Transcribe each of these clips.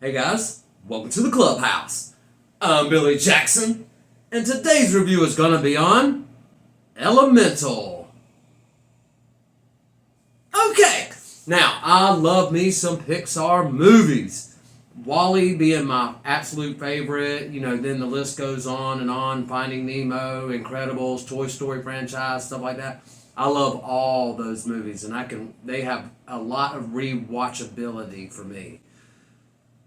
Hey guys, welcome to the clubhouse. I'm Billy Jackson, and today's review is going to be on Elemental. Okay, now I love me some Pixar movies. WALL-E being my absolute favorite, then the list goes on, Finding Nemo, Incredibles, Toy Story franchise, stuff like that. I love all those movies, and they have a lot of rewatchability for me.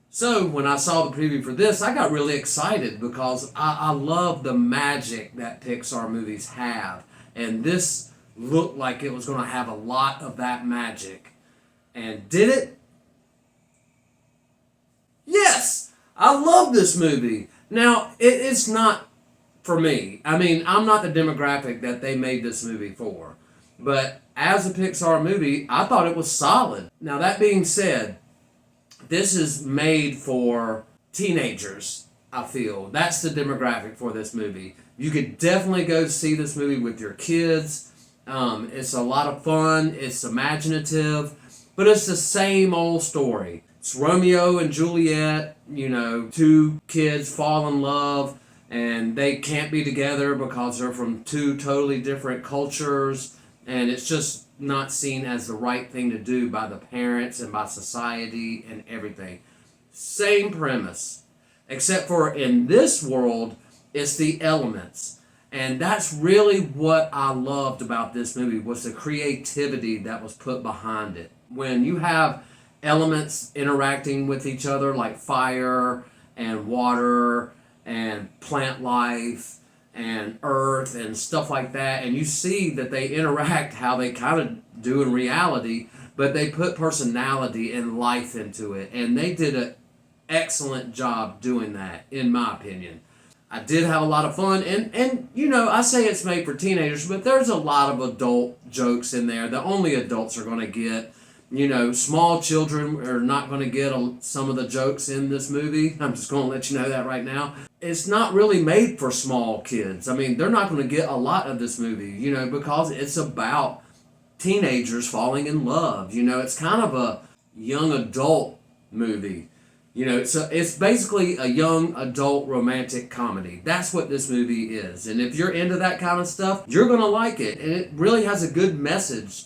So when I saw the preview for this, I got really excited because I love the magic that Pixar movies have. And this looked like it was going to have a lot of that magic. And did it? Yes! I love this movie. Now, it's not for me. I mean, I'm not the demographic that they made this movie for. But as a Pixar movie, I thought it was solid. Now, that being said, this is made for teenagers, I feel. That's the demographic for this movie. You could definitely go see this movie with your kids. It's a lot of fun. It's imaginative. But it's the same old story. It's Romeo and Juliet, two kids fall in love and they can't be together because they're from two totally different cultures. And it's just not seen as the right thing to do by the parents and by society and everything. Same premise. Except for in this world, it's the elements. And that's really what I loved about this movie, was the creativity that was put behind it. When you have elements interacting with each other like fire and water and plant life and earth and stuff like that, and you see that they interact how they kind of do in reality, but they put personality and life into it, and they did an excellent job doing that, in my opinion. I did have a lot of fun, and I say it's made for teenagers, but there's a lot of adult jokes in there that only adults are going to get. Small children are not going to get some of the jokes in this movie. I'm just going to let you know that right now. It's not really made for small kids. I mean, they're not going to get a lot of this movie, because it's about teenagers falling in love. It's kind of a young adult movie. It's basically a young adult romantic comedy. That's what this movie is. And if you're into that kind of stuff, you're going to like it. And it really has a good message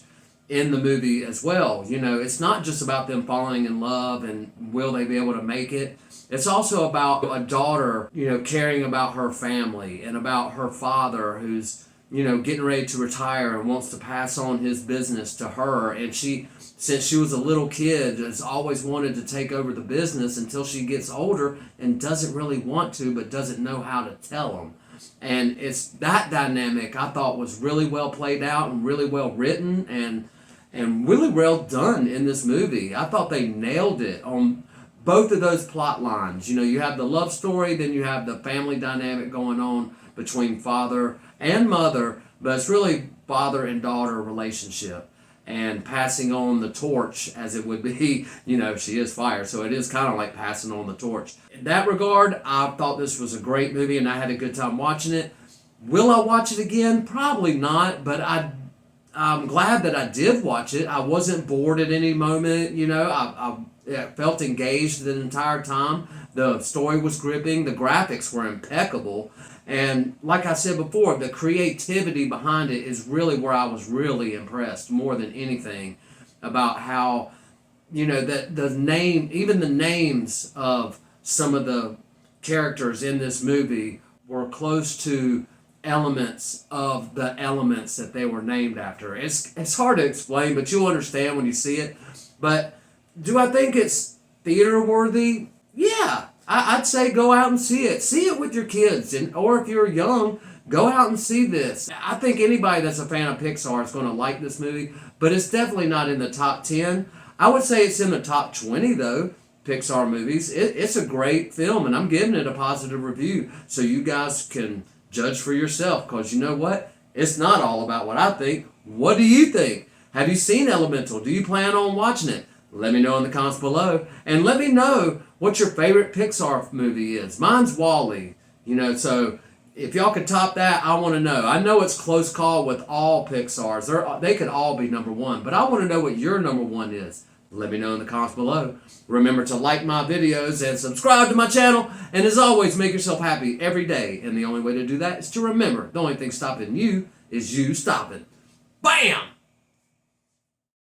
in the movie as well. It's not just about them falling in love and will they be able to make it. It's also about a daughter, caring about her family and about her father who's, getting ready to retire and wants to pass on his business to her. And she, since she was a little kid, has always wanted to take over the business until she gets older and doesn't really want to, but doesn't know how to tell them. And it's that dynamic I thought was really well played out and really well written and really well done in this movie. I thought they nailed it on both of those plot lines. You have the love story, then you have the family dynamic going on between father and mother, but it's really father and daughter relationship and passing on the torch, as it would be. She is fire, so it is kind of like passing on the torch. In that regard, I thought this was a great movie and I had a good time watching it. Will I watch it again? Probably not, but I'm glad that I did watch it. I wasn't bored at any moment. I felt engaged the entire time. The story was gripping. The graphics were impeccable. And like I said before, the creativity behind it is really where I was really impressed more than anything, about how, that even the names of some of the characters in this movie were close to elements of the elements that they were named after. It's hard to explain, but you'll understand when you see it. But do I think it's theater worthy? Yeah, I'd say go out and see it. See it with your kids, or if you're young, go out and see this. I think anybody that's a fan of Pixar is going to like this movie, but it's definitely not in the top 10. I would say it's in the top 20 though. Pixar movies. It's a great film, and I'm giving it a positive review so you guys can judge for yourself, because you know what? It's not all about what I think. What do you think? Have you seen Elemental? Do you plan on watching it? Let me know in the comments below. And let me know what your favorite Pixar movie is. Mine's WALL-E. So if y'all could top that, I want to know. I know it's close call with all Pixars. They could all be number one. But I want to know what your number one is. Let me know in the comments below. Remember to like my videos and subscribe to my channel. And as always, make yourself happy every day. And the only way to do that is to remember the only thing stopping you is you stopping. Bam!